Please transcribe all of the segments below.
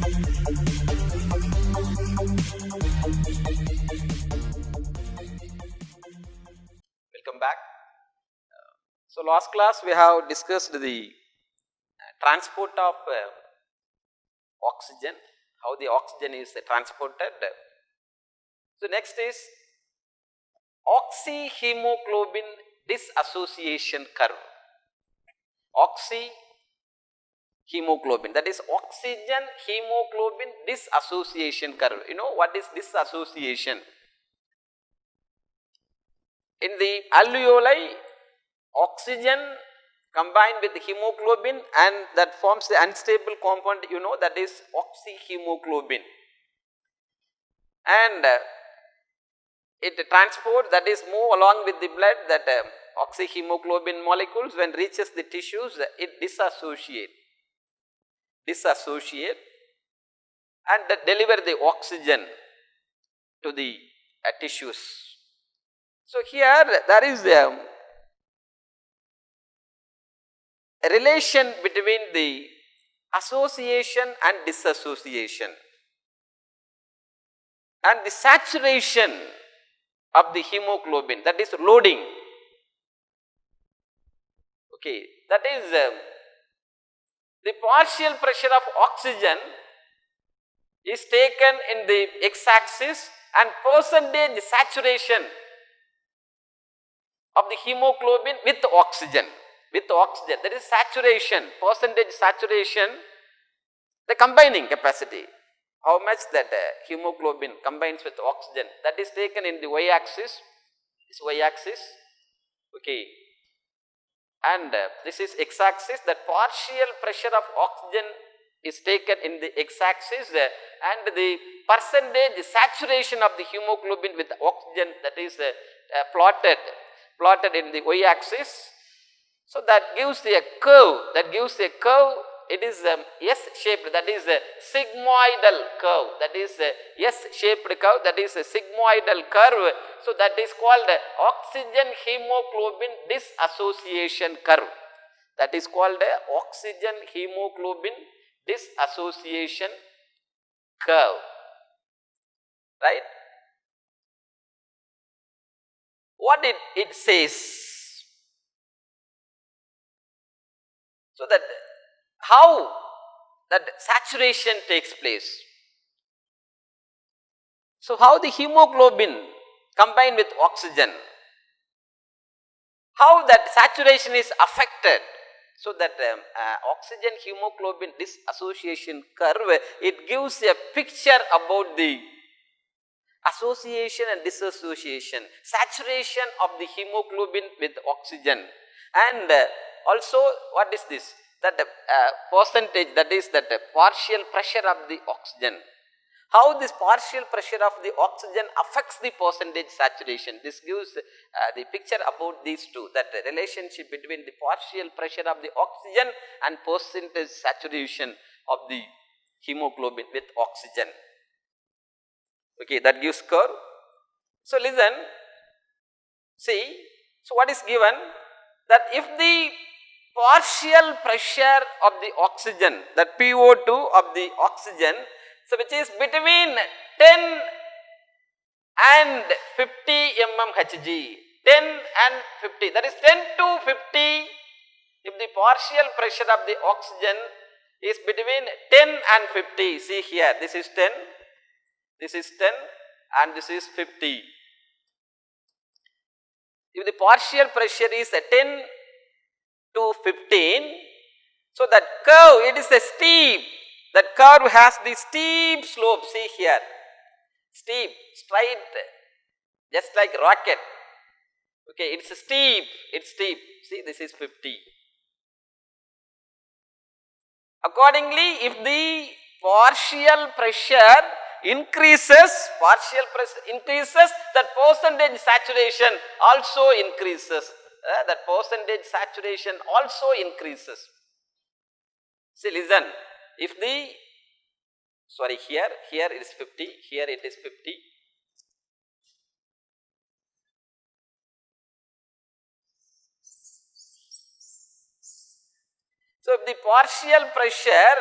Welcome back. So last class we have discussed the transport of oxygen, how the oxygen is transported. So next is oxyhemoglobin dissociation curve. Oxyhemoglobin, that is oxygen hemoglobin dissociation curve. You know what is dissociation? In the alveoli, oxygen combined with hemoglobin and that forms the unstable compound, you know, that is oxyhemoglobin, and it transport, that is move along with the blood, that oxyhemoglobin molecules when reaches the tissues it dissociate and deliver the oxygen to the tissues. So here there is a relation between the association and dissociation and the saturation of the hemoglobin, that is loading. Okay, that is the partial pressure of oxygen is taken in the x-axis and percentage saturation of the hemoglobin with oxygen. That is saturation, percentage saturation, the combining capacity, how much that hemoglobin combines with oxygen, that is taken in the y-axis, this y-axis, okay, and this is x-axis. That partial pressure of oxygen is taken in the x-axis and the percentage saturation of the hemoglobin with oxygen, that is plotted in the y-axis. So that gives a curve, it is S-shaped, that is a sigmoidal curve, that is a S-shaped curve, that is a sigmoidal curve. So that is called oxygen hemoglobin dissociation curve, that is called oxygen hemoglobin dissociation curve, right? What it says? So that how that saturation takes place. So how the hemoglobin combined with oxygen, how that saturation is affected. So that oxygen hemoglobin dissociation curve, it gives a picture about the association and dissociation, saturation of the hemoglobin with oxygen, and also what is this, that percentage, that is that partial pressure of the oxygen, how this partial pressure of the oxygen affects the percentage saturation. This gives the picture about these two, that relationship between the partial pressure of the oxygen and percentage saturation of the hemoglobin with oxygen. Okay, that gives curve. So listen, see, so what is given, that if the partial pressure of the oxygen, that PO2 of the oxygen, so which is between 10 and 50 mmHg, 10 and 50, that is 10 to 50, if the partial pressure of the oxygen is between 10 and 50, see here, this is 10, this is 10 and this is 50. If the partial pressure is 10 to 15, so that curve, it is a steep, that curve has the steep slope, see here, steep, straight, just like rocket. Okay, it's steep, see, this is 50. Accordingly, if the partial pressure increases, that percentage saturation also increases. That percentage saturation also increases. See, listen, if the, sorry, here it is 50, here it is 50. So if the partial pressure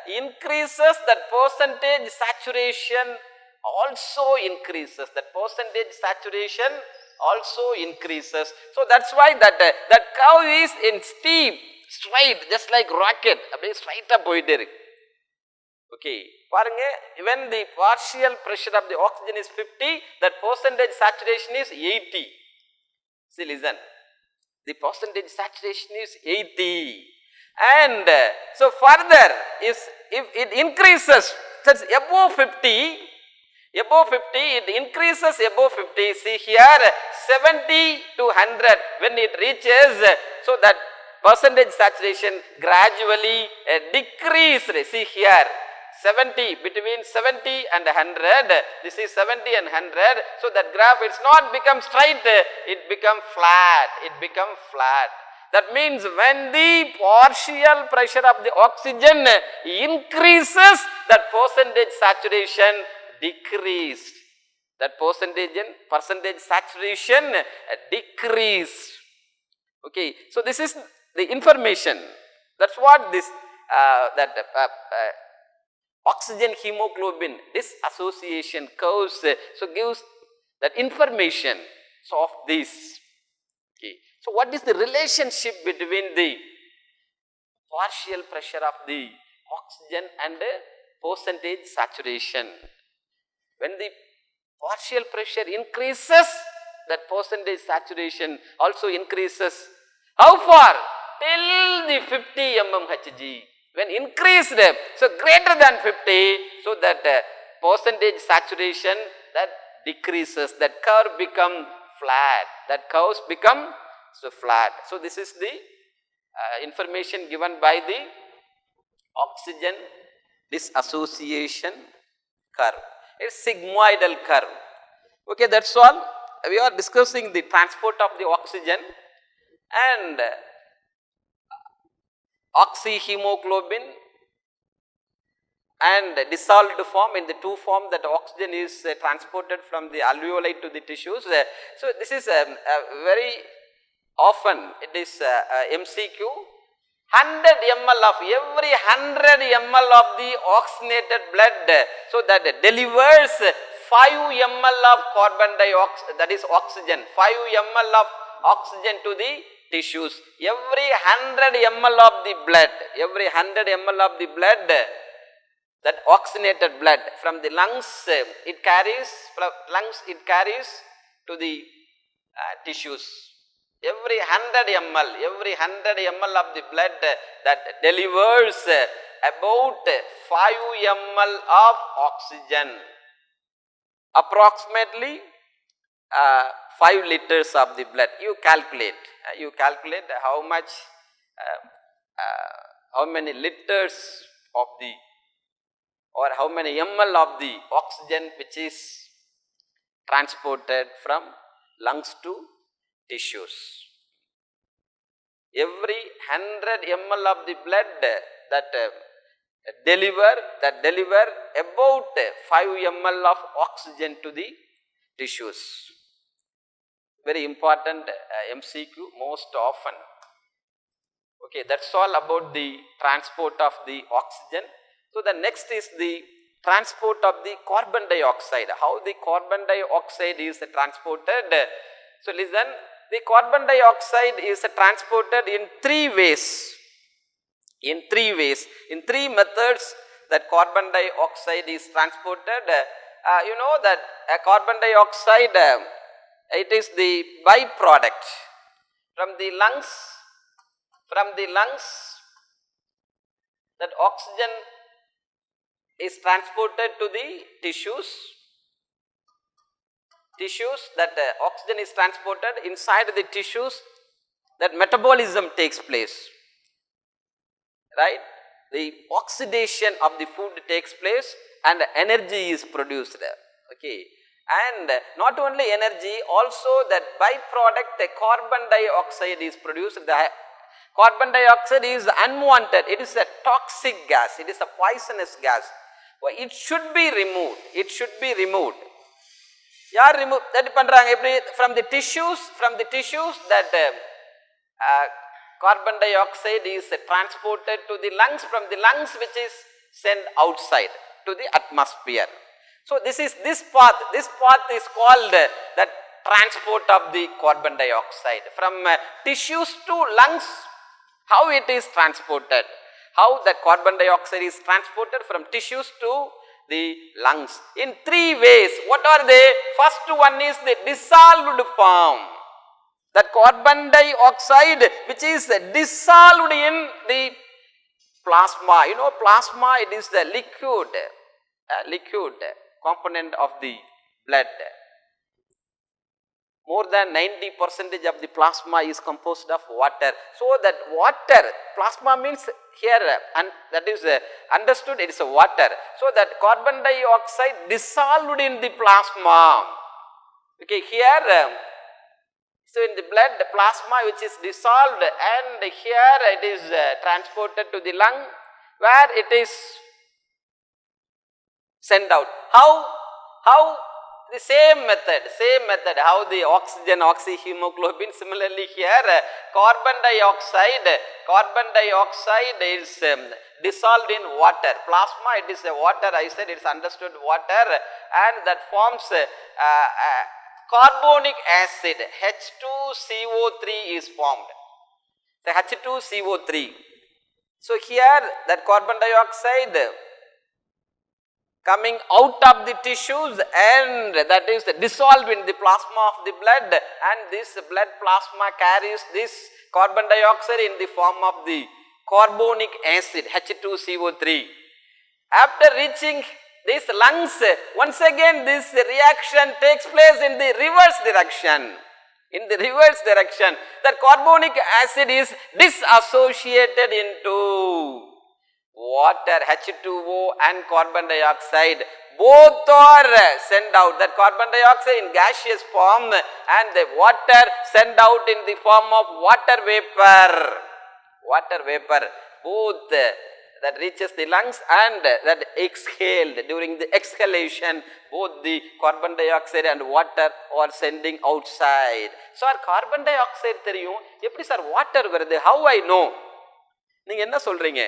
increases, that percentage saturation also increases. That percentage saturation also increases. So that's why that curve is in steep, straight, just like rocket. Straight up போயிட்டே இருக்கு. Okay, பாருங்க, when the partial pressure of the oxygen is 50, that percentage saturation is 80. See, listen, the percentage saturation is 80, and so further if it increases, that's above 50, it increases above 50. See here, 70 to 100, when it reaches, so that percentage saturation gradually decreased. See here, 70, between 70 and 100, this is 70 and 100, so that graph, it's not become straight, it become flat. That means when the partial pressure of the oxygen increases, that percentage saturation decreased. That percentage saturation decreased. Okay, so this is the information. That's what this oxygen hemoglobin dissociation curves, so gives that information. So of this. Okay, so what is the relationship between the partial pressure of the oxygen and percentage saturation? When the partial pressure increases, that percentage saturation also increases. How far? Till the 50 mmHg. When increased, so greater than 50, so that percentage saturation that decreases, that curve become flat, that curves become so flat. So this is the information given by the oxygen dissociation curve. It's sigmoidal curve. Okay, that's all. We are discussing the transport of the oxygen and oxyhemoglobin and dissolved form. In the two form, that oxygen is transported from the alveoli to the tissues. So this is very often, it is MCQ. 100 ml of every 100 ml of the oxygenated blood, so that delivers 5 ml of carbon dioxide, that is oxygen, 5 ml of oxygen to the tissues. Every 100 ml of the blood, every 100 ml of the blood, that oxygenated blood from the lungs, it carries to the tissues. Every 100 ml of the blood that delivers about 5 ml of oxygen. Approximately 5 liters of the blood. You calculate how much, how many liters of the, or how many ml of the oxygen which is transported from lungs to tissues. Every 100 ml of the blood that deliver about 5 ml of oxygen to the tissues. Very important MCQ most often. Okay, that's all about the transport of the oxygen. So the next is the transport of the carbon dioxide. How the carbon dioxide is transported? So listen, the carbon dioxide is transported in 3 ways. In 3 methods that carbon dioxide is transported. You know that carbon dioxide, it is the byproduct from the lungs, that oxygen is transported to the tissues, that oxygen is transported inside the tissues, that metabolism takes place, right? The oxidation of the food takes place and energy is produced there. Okay, and not only energy, also that byproduct, the carbon dioxide is produced. The carbon dioxide is unwanted, it is a toxic gas, it is a poisonous gas. It should be removed. Yaar remove that pandranga from the tissues, that carbon dioxide is transported to the lungs, from the lungs which is sent outside to the atmosphere. So this path is called the transport of the carbon dioxide from tissues to lungs. How it is transported? How the carbon dioxide is transported from tissues to the lungs? In three ways. What are they? First one is the dissolved form. That carbon dioxide which is dissolved in the plasma. You know, plasma, it is the liquid component of the blood. More than 90% of the plasma is composed of water. So that water, plasma means here, and that is understood, it is a water. So that carbon dioxide dissolved in the plasma. Okay, here, so in the blood, the plasma which is dissolved, and here it is transported to the lung where it is sent out. How? The same method, how the oxygen, oxyhemoglobin, similarly here carbon dioxide is dissolved in water. Plasma, it is a water, I said it is understood water, and that forms carbonic acid, H2CO3 is formed. The H2CO3. So here that carbon dioxide coming out of the tissues, and that is dissolved in the plasma of the blood, and this blood plasma carries this carbon dioxide in the form of the carbonic acid, H2CO3. After reaching these lungs, once again this reaction takes place in the reverse direction. In the reverse direction, the carbonic acid is disassociated into water, H2O and carbon dioxide. Both are sent out, that carbon dioxide in gaseous form and the water sent out in the form of water vapor. Both that reaches the lungs and that exhaled. During the exhalation, both the carbon dioxide and water are sending outside. So our carbon dioxide தெரியும், எப்படி sir water வருது? How I know? நீங்க என்ன சொல்றீங்க?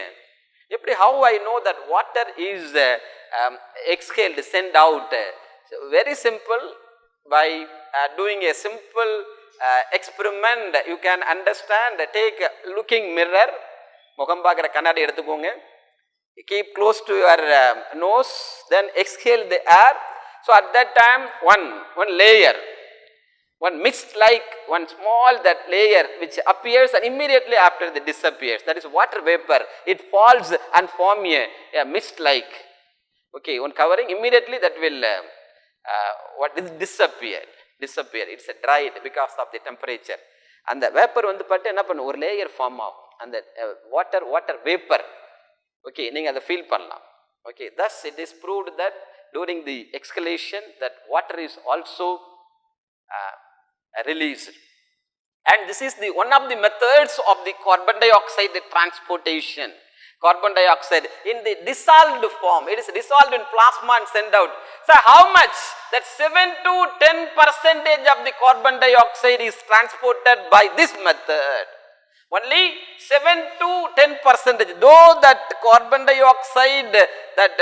How I know that water is exhaled, sent out? So very simple, by doing a simple experiment you can understand. Take a looking mirror, முகம் பார்க்குற கண்ணாடி எடுத்துக்கோங்க, keep close to your nose, then exhale the air. So at that time one layer, one mist like, one small that layer which appears and immediately after it disappears, that is water vapor. It falls and form a mist like, okay, one covering, immediately that will what is disappear. It's dried because of the temperature. And the vapor வந்து பட்டு என்ன பண்ணு, ஒரு layer form ஆகும், and the water vapor. Okay, நீங்க அதை feel பண்ணலாம். Okay, thus it is proved that during the exhalation that water is also released. And this is the one of the methods of the carbon dioxide transportation. Carbon dioxide in the dissolved form, it is dissolved in plasma and sent out. So how much? That 7 to 10% of the carbon dioxide is transported by this method. Only 7 to 10%. Though that carbon dioxide, that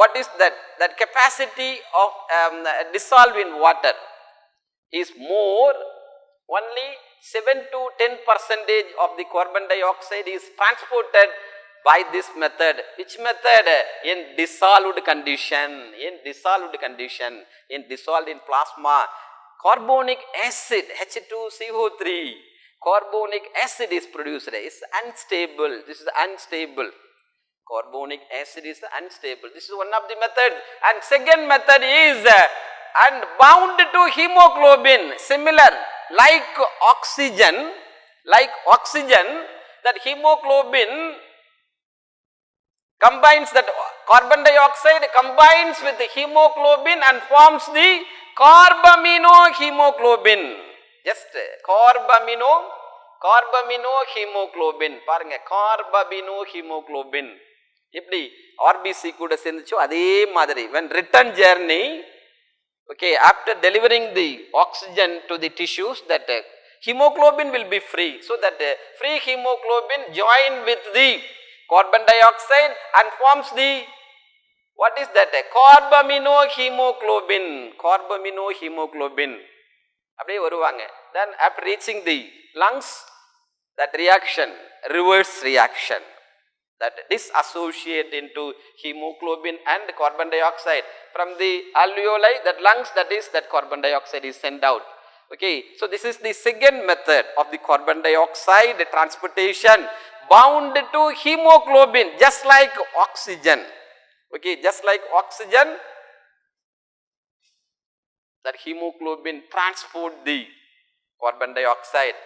what is that capacity of dissolve in water is more, only 7 to 10% of the carbon dioxide is transported by this method. Which method? In dissolved condition. In dissolved in plasma, carbonic acid, H2CO3, carbonic acid is produced. It's unstable. This is unstable. Carbonic acid is unstable. This is one of the methods. And second method is and bound to hemoglobin, similar like oxygen, that hemoglobin combines, that carbon dioxide combines with the hemoglobin and forms the carbaminohemoglobin. Just carbaminohemoglobin. பாருங்க, carbaminohemoglobin எப்படி RBC கூட சேர்ந்துச்சோ அதே மாதிரி, when return journey, okay, after delivering the oxygen to the tissues, that hemoglobin will be free. So that free hemoglobin join with the carbon dioxide and forms the, what is that? Carbaminohemoglobin. Carbaminohemoglobin. அப்படியே வருவாங்க. Then after reaching the lungs, that reaction, reverse reaction, that disassociate into hemoglobin and carbon dioxide from the alveoli, that lungs, that is, that carbon dioxide is sent out. Okay, so this is the second method of the carbon dioxide transportation, bound to hemoglobin, just like oxygen. Okay, just like oxygen, that hemoglobin transport the carbon dioxide.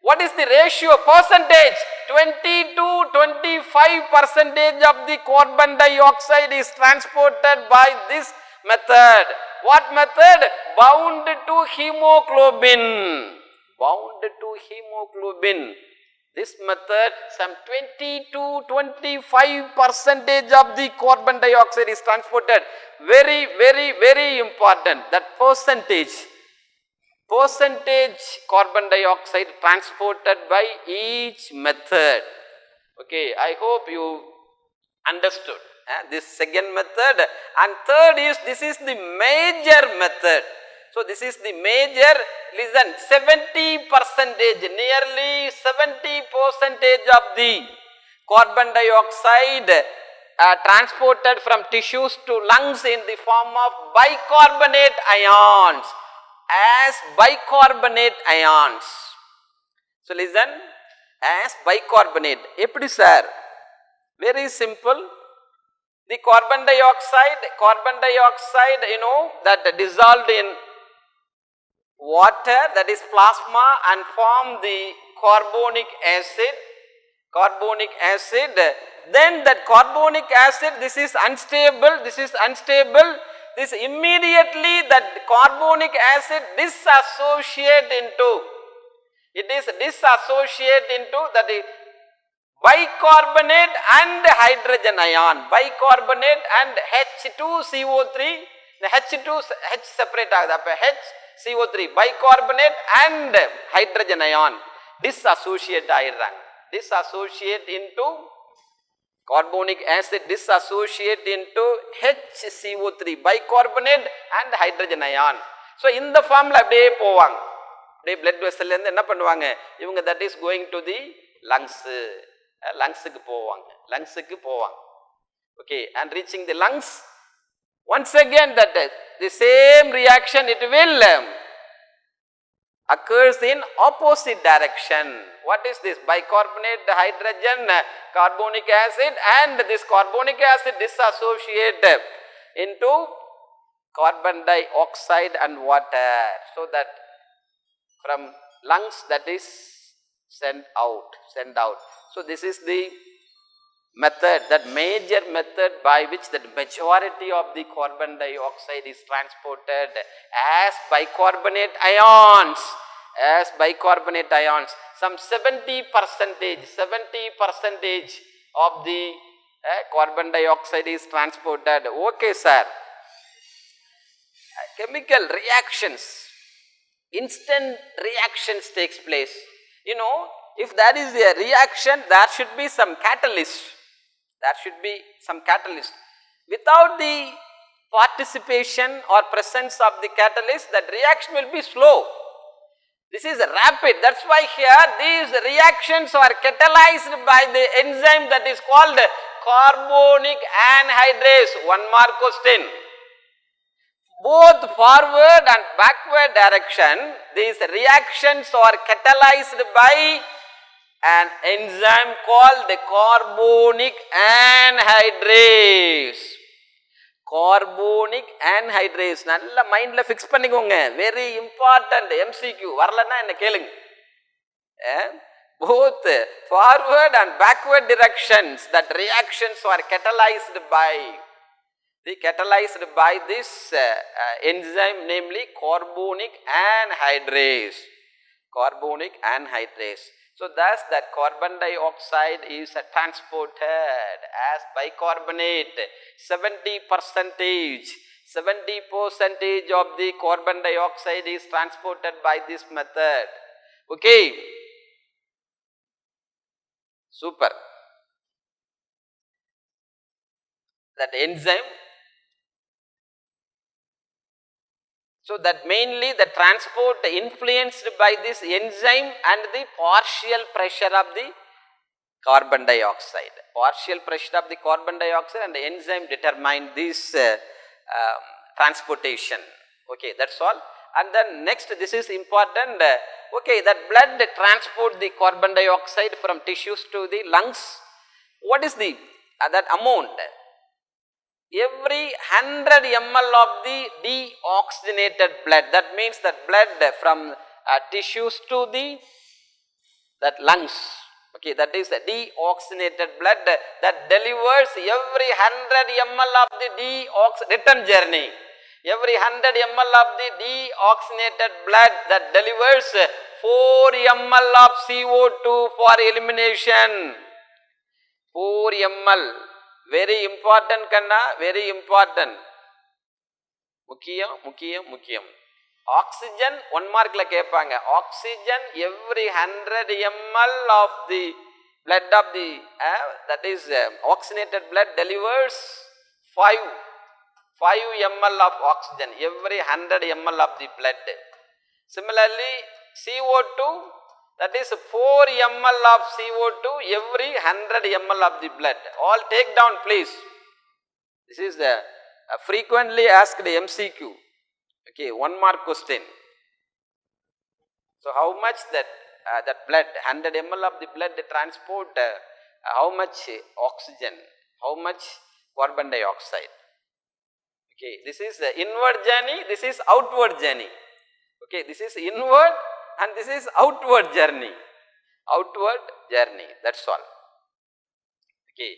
What is the ratio, percentage? 20 to 25% of the carbon dioxide is transported by this method. What method? Bound to hemoglobin. Bound to hemoglobin. This method, some 20 to 25% of the carbon dioxide is transported. Very, very, very important, that percentage carbon dioxide transported by each method. Okay, I hope you understood this second method. And third is, this is the major method. So this is the major, listen, 70%, nearly 70% of the carbon dioxide transported from tissues to lungs in the form of bicarbonate ions, as bicarbonate ions. So listen, as bicarbonate. Eppadi sir? Very simple. The carbon dioxide, you know, that dissolved in water, that is plasma, and form the carbonic acid. Then that carbonic acid, this is unstable, this immediately that carbonic acid dissociate into, that bicarbonate and hydrogen ion, bicarbonate and H2CO3, the H2, H separate agudha, HCO3, bicarbonate and hydrogen ion dissociate into carbonic acid, dissociate into HCO3, bicarbonate and hydrogen ion. So in the formula அப்படியே போவாங்க, அப்படியே blood vessel ல இருந்து என்ன பண்ணுவாங்க இவங்க, that is going to the lungs, லங்ஸுக்கு போவாங்க. Okay, and reaching the lungs, once again that the same reaction, it will occurs in opposite direction. What is this? Bicarbonate, hydrogen, carbonic acid, and this carbonic acid dissociate into carbon dioxide and water, so that from lungs, that is sent out. So this is the method, that major method by which the majority of the carbon dioxide is transported as bicarbonate ions. Some 70% of the carbon dioxide is transported. Okay sir. Chemical reactions, instant reactions takes place. You know, if there is a reaction, there should be some catalyst. Without the participation or presence of the catalyst, that reaction will be slow. This is rapid. That's why here these reactions are catalyzed by the enzyme that is called carbonic anhydrase. One more question. Both forward and backward direction, these reactions are catalyzed by an enzyme called the carbonic anhydrase. நல்ல மைண்ட்ல fix பண்ணிக்கோங்க, very important. MCQ வரலன்னா என்ன கேளுங்க. Both forward and backward directions, that reactions are catalyzed by this enzyme, namely carbonic anhydrase. So thus that carbon dioxide is transported as bicarbonate. 70% of the carbon dioxide is transported by this method. Okay, super. that enzyme. So that mainly the transport influenced by this enzyme and the partial pressure of the carbon dioxide. Partial pressure of the carbon dioxide and the enzyme determine this transportation. Okay, that's all. And then next, this is important. Okay, that blood transport the carbon dioxide from tissues to the lungs. What is the that amount? Every 100 ml of the deoxygenated blood, that means that blood from tissues to the that lungs, okay, that is the deoxygenated blood that delivers every 100 ml of the return journey. Every 100 ml of the deoxygenated blood that delivers 4 ml of CO2 for elimination. 4 ml. Very important kanna, very important. முக்கியம். Oxygen, 1 mark la kepanga. Oxygen, every 100 ml of the blood of the, that is oxygenated blood delivers 5 ml of oxygen, every 100 ml of the blood. Similarly, CO2, that is 4 ml of CO2 every 100 ml of the blood. All take down please. This is the frequently asked MCQ. Okay, 1 mark question. So how much that blood, 100 ml of the blood transport, how much oxygen, how much carbon dioxide. Okay, this is the inward journey, this is outward journey. Okay, this is inward and this is outward journey. Outward journey, that's all. Okay,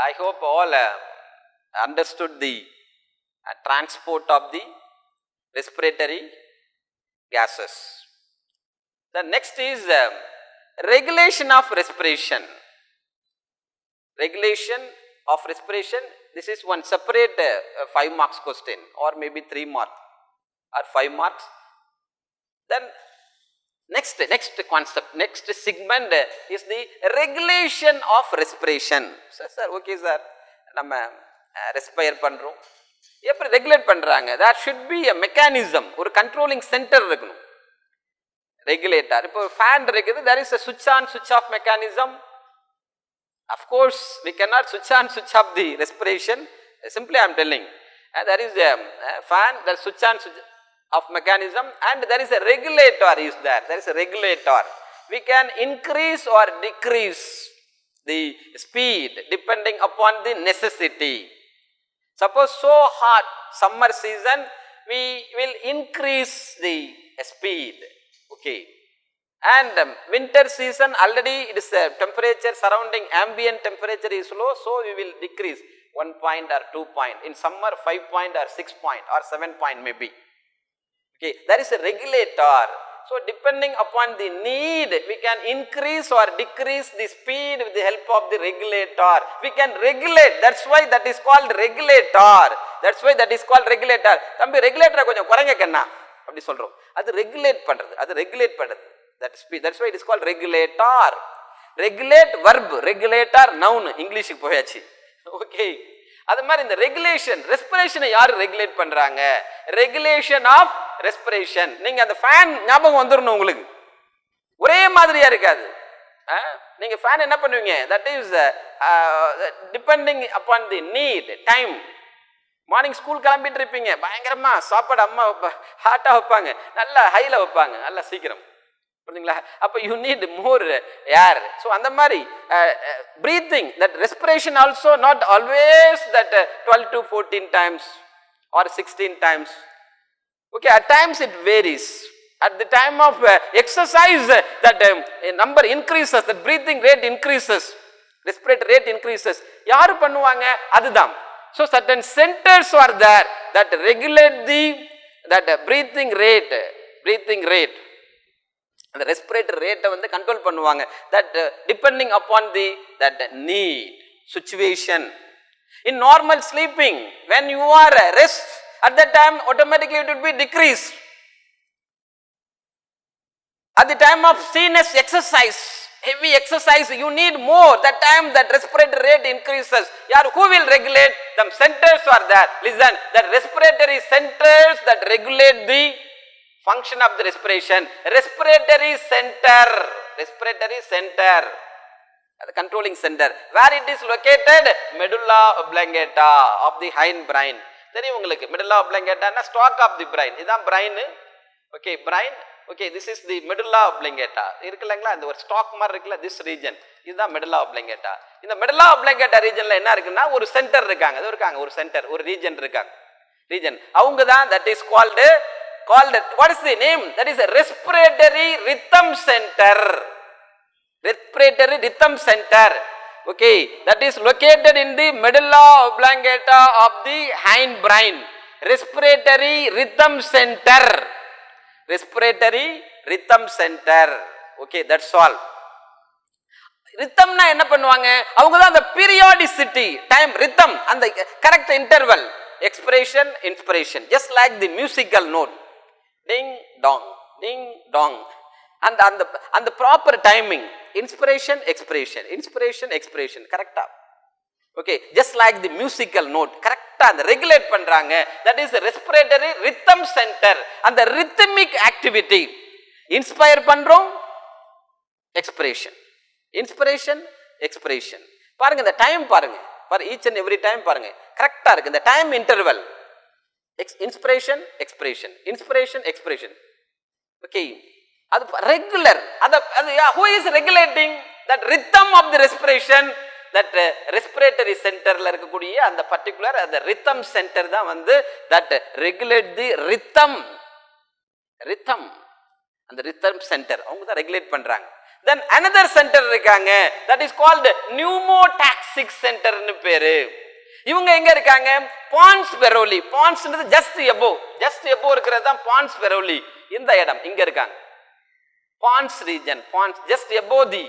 I hope all understood the transport of the respiratory gases. The next is regulation of respiration. Regulation of respiration, this is one separate 5 marks question or maybe 3 marks or 5 marks. Then next concept, next segment is the regulation of respiration. Sir, okay sir, நம்ம respire பண்றோம், எப்படி regulate பண்றாங்க? There should be a mechanism, ஒரு controlling center இருக்கணும். Regulator, இப்போ fan இருக்குது, there is a switch on switch off mechanism. Of course, we cannot switch on switch off the respiration. Simply I am telling, there is a fan, there is switch on switch off mechanism, and there is a regulator is there. There is a regulator. We can increase or decrease the speed depending upon the necessity. Suppose so hot summer season, we will increase the speed. Okay. And winter season already it is temperature surrounding ambient temperature is low, so we will decrease 1 point or 2 point. In summer 5 point or 6 point or 7 point maybe. Okay, there is a regulator. So depending upon the need, we can increase or decrease the speed with the help of the regulator. We can regulate. That's why that is called regulator. That's why that is called regulator. தம்பி regulator கொஞ்சம் குறைங்க கண்ணா அப்படி சொல்றோம். அது regulate பண்றது. அது regulate பண்றது. That speed. That's why it is called regulator. Regulate verb, regulator noun. இங்கிலீஷுக்கு போயாச்சு. Okay. அது மாதிரி இந்த ரெகுலேஷன், ரெஸ்பிரேஷனை யாரு ரெகுலேட் பண்றாங்க? Regulation of respiration. நீங்க அந்த ஃபேன் ஞாபகம் வந்துடணும் உங்களுக்கு. ஒரே மாதிரியா இருக்காது. நீங்க ஃபேன் என்ன பண்ணுவீங்க? That is depending upon the need, time. Morning school கிளம்பிட்டு இருப்பீங்க, பயங்கரமா சாப்பாடு அம்மா ஹாட்டா வைப்பாங்க, நல்லா ஹைல வைப்பாங்க, நல்லா சீக்கிரம், புரியுதுங்களா? அப்ப you need more air. So அந்த மாதிரி breathing, that respiration also not always that 12 to 14 times or 16 times. Okay, at times it varies. At the time of exercise, that number increases, that breathing rate increases, respiratory rate increases. யாரு பண்ணுவாங்க? அதுதான். So certain centers are there that regulate that breathing rate, அந்த respiratory rate வந்து control பண்ணுவாங்க. That depending upon that need, situation. In normal sleeping, when you are rest, at that time automatically it will be decreased. At the time of strenuous exercise, heavy exercise, you need more. That time that respiratory rate increases. Who will regulate? The centers are there. Listen, the respiratory centers that regulate the function of the respiration. Respiratory center, the controlling center. Where it is located? Medulla oblongata of the hindbrain. தெரியும் உங்களுக்கு medulla oblongata na stalk of the brain. இதான் brain. Okay, brain. Okay, this is the medulla oblongata. இருக்குல்லங்களா அந்த ஒரு stock மாதிரி இருக்குல்ல, this region இதுதான் medulla oblongata. இந்த medulla oblongata regionல என்ன இருக்குன்னா ஒரு சென்டர் இருக்காங்க. அது இருக்காங்க ஒரு சென்டர், ஒரு region இருக்காங்க. region அவங்க தான் that is called what is the name? That is a respiratory rhythm center. Respiratory rhythm center. Okay, that is located in the medulla oblongata of the hindbrain. Respiratory rhythm center. Respiratory rhythm center. Okay, that's all. rhythmனா என்ன பண்ணுவாங்க? அவங்க தான் அந்த periodicity, time, rhythm, அந்த correct interval, expiration, inspiration, just like the musical note, ding dong, ding dong, and the proper timing, inspiration, expiration, inspiration, expiration, correct-ஆ? Okay, just like the musical note, correct-ஆ அந்த regulate பண்றாங்க. That is the respiratory rhythm center. அந்த rhythmic activity, inspire பண்றோம், expiration, inspiration, expiration. பாருங்க இந்த time பாருங்க, each and every time பாருங்க கரெக்டா இருக்கு இந்த time interval. inspiration, expiration, inspiration, expiration. Okay, அது ரெகுலர். அது who is regulating that rhythm of the respiration? That respiratory centerல இருக்கக்கூடிய அந்த particular அந்த rhythm center தான் வந்து that regulate the rhythm. அந்த rhythm center அவங்க தான் regulate பண்றாங்க. Then another center இருக்காங்க, that is called pneumotaxic center ன்னு பேரு. இவங்க எங்க இருக்காங்க? pons varoli. pons ன்றது just above இருக்குறது தான் pons varoli. இந்த இடம் இங்க இருக்காங்க. pons region, pons just above the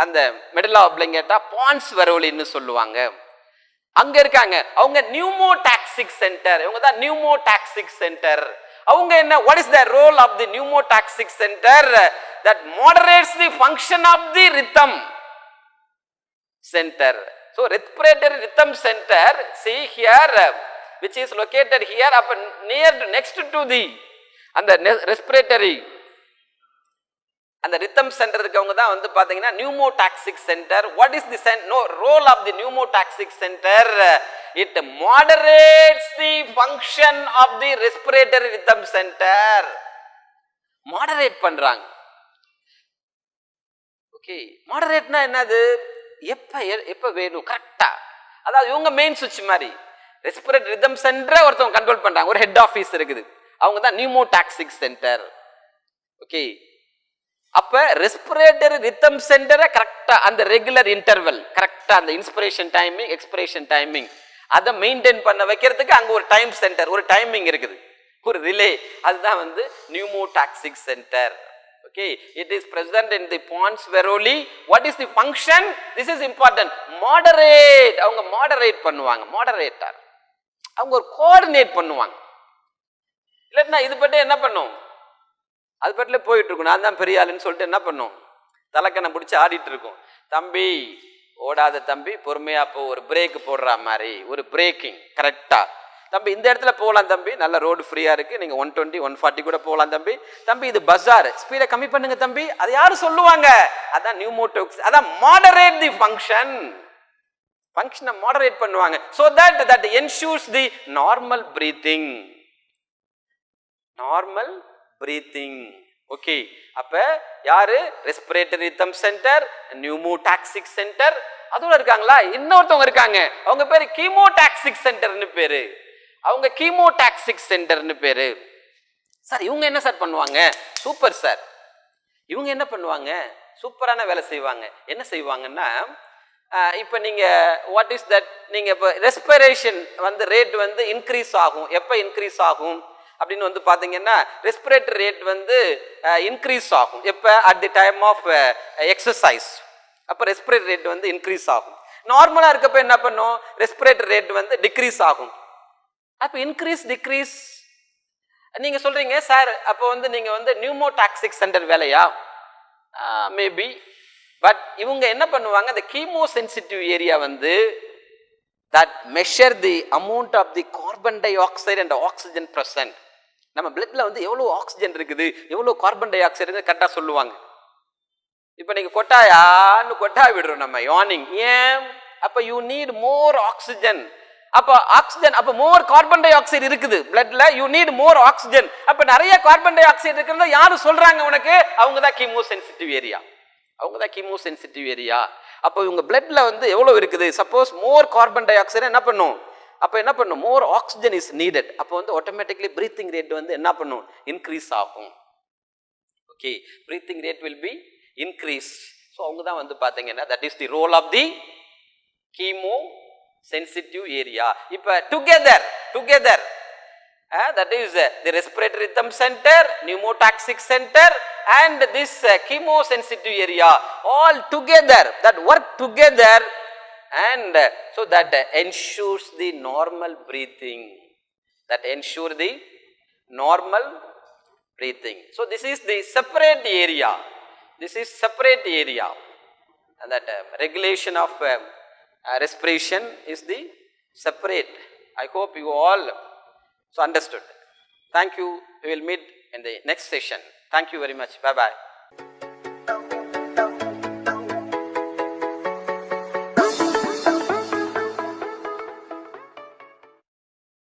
அந்த medulla oblongata, pons varoli ன்னு சொல்லுவாங்க. அங்க இருக்காங்க. அவங்க pneumotaxic center. இவங்க தான் pneumotaxic center. அவங்க என்ன? what is the role of the pneumotaxic center? That moderates the function of the rhythm center. So respiratory rhythm center, see here, which is located here up near next to the and the respiratory and the rhythm center இருக்கவங்க தான் வந்து பாத்தீங்கன்னா pneumotaxic center. What is the role of the pneumotaxic center? It moderates the function of the respiratory rhythm center. moderate பண்றாங்க. Okay, மாடரேட்னா என்னது? எப்ப வேணும் கரெக்டா, அதாவது இவங்க மெயின் சுவிட்ச் மாதிரி ரெஸ்பிரேட்டரி ரிதம் சென்டரை ஒருத்தவங்க கண்ட்ரோல் பண்றாங்க. ஒரு ஹெட் ஆஃபீஸ் இருக்குது, அவங்க தான் pneumotaxic சென்டர். ஓகே, அப்ப ரெஸ்பிரேட்டரி ரிதம் சென்டரை கரெக்டா அந்த ரெகுலர் இன்டர்வல் கரெக்டா அந்த இன்ஸ்பிரேஷன் டைமிங், எக்ஸ்பிரேஷன் டைமிங் அதை மெயின்டைன் பண்ண வைக்கிறதுக்கு அங்க ஒரு டைம் சென்டர், ஒரு டைமிங் இருக்குது, ஒரு ரிலே, அதுதான் வந்து pneumotaxic centre. Okay, it is present in the pons varoli. What is the function? This is important. Moderate. அவங்க moderate பண்ணுவாங்க. moderator. அவங்க ஒரு coordinate பண்ணுவாங்க. இல்லன்னா இது பட்டு என்ன பண்ணும்? அது பட்டுல போயிட்டு இருக்கும். நான் தான் பெரிய ஆளுன்னு சொல்லிட்டு என்ன பண்ணும்? தலக்கணை பிடிச்சி ஆடிட்டு இருக்கும். தம்பி ஓடாத தம்பி, பொறுமையா போ, ஒரு பிரேக் போடுற மாதிரி, ஒரு பிரேக்கிங் கரெக்டா. தம்பி இந்த இடத்துல போகலாம் தம்பி, நல்ல ரோடு ஃப்ரீயா இருக்கு, நீங்க 120 140 கூட போகலாம் தம்பி. தம்பி இது பஜார், ஸ்பீடை கம்மி பண்ணுங்க தம்பி. அது யாரு சொல்லுவாங்க? அதான் pneumotaxic. அதான் moderate the ஃபங்க்ஷனை moderate பண்ணுவாங்க. so that ensures the normal breathing. Okay, அப்ப யாரு? Respiratory rhythm centre, pneumotaxic centre. அதோட இருக்காங்களா இன்னொருத்தவங்க இருக்காங்க, அவங்க பேரு chemotaxic சென்டர்னு பேரு. அவங்க chemotaxic சென்டர்னு பேரு. சார் இவங்க என்ன சார் பண்ணுவாங்க? சூப்பர் சார், இவங்க என்ன பண்ணுவாங்க? சூப்பரான வேலை செய்வாங்க. என்ன செய்வாங்கன்னா, இப்போ நீங்க வாட் இஸ் தட், நீங்க இப்போ ரெஸ்பிரேஷன் வந்து ரேட் வந்து இன்க்ரீஸ் ஆகும். எப்போ இன்க்ரீஸ் ஆகும் அப்படின்னு வந்து பார்த்தீங்கன்னா, ரெஸ்பிரேட்டரி ரேட் வந்து இன்க்ரீஸ் ஆகும் எப்போ? At the time of exercise. அப்போ ரெஸ்பிரேட்டரி ரேட் வந்து இன்க்ரீஸ் ஆகும். நார்மலாக இருக்கப்ப என்ன பண்ணும்? ரெஸ்பிரேட்டரி ரேட் வந்து டிக்ரீஸ் ஆகும். அப்போ இன்க்ரீஸ் டிக்ரீஸ் நீங்க சொல்றீங்க சார், அப்போ வந்து நீங்க வந்து pneumotaxic சென்டர் வேலையா? மேபி பட் இவங்க என்ன பண்ணுவாங்க, இந்த கீமோ சென்சிட்டிவ் ஏரியா வந்து that measure the amount of the carbon dioxide and oxygen present. நம்ம பிளட்ல வந்து எவ்வளவு ஆக்சிஜன் இருக்குது, எவ்வளவு கார்பன் டை ஆக்சைடு இருக்குது கரெக்டாக சொல்லுவாங்க. இப்போ நீங்கள் கொட்டாயான்னு கொட்டா விடுறோம் நம்ம யார்னிங். ஏன்? அப்போ யூ நீட் மோர் ஆக்சிஜன். அப்போ ஆக்சிஜன், அப்போ மோர் கார்பன் டை ஆக்சைடு இருக்குது பிளட்ல, யூ நீட் மோர் ஆக்சிஜன். அப்போ நிறைய கார்பன் டை ஆக்சைடு இருக்கிறத யாரு சொல்றாங்க உனக்கு? அவங்க தான் கீமோ சென்சிட்டிவ் ஏரியா. அவங்க தான் கீமோ சென்சிட்டிவ் ஏரியா. அப்போ இவங்க பிளட்ல வந்து எவ்வளவு இருக்குது, சப்போஸ் மோர் கார்பன் டை ஆக்சைடு என்ன பண்ணும், அப்போ என்ன பண்ணும், மோர் ஆக்சிஜன் இஸ் நீடட். அப்போ வந்து ஆட்டோமேட்டிக்லி பிரீத்திங் ரேட் வந்து என்ன பண்ணும், இன்க்ரீஸ் ஆகும். Okay, breathing rate will be increase. So அவங்க தான் வந்து பார்த்தீங்கன்னா that is the role of the chemosensitive area. இப்போ together that is the respiratory rhythm center, pneumotaxic center and this chemosensitive area all together that work together and so that ensures the normal breathing, so this is the separate area, and that regulation of respiration is the separate. I hope you all so understood. Thank you. We will meet in the next session. Thank you very much. Bye bye.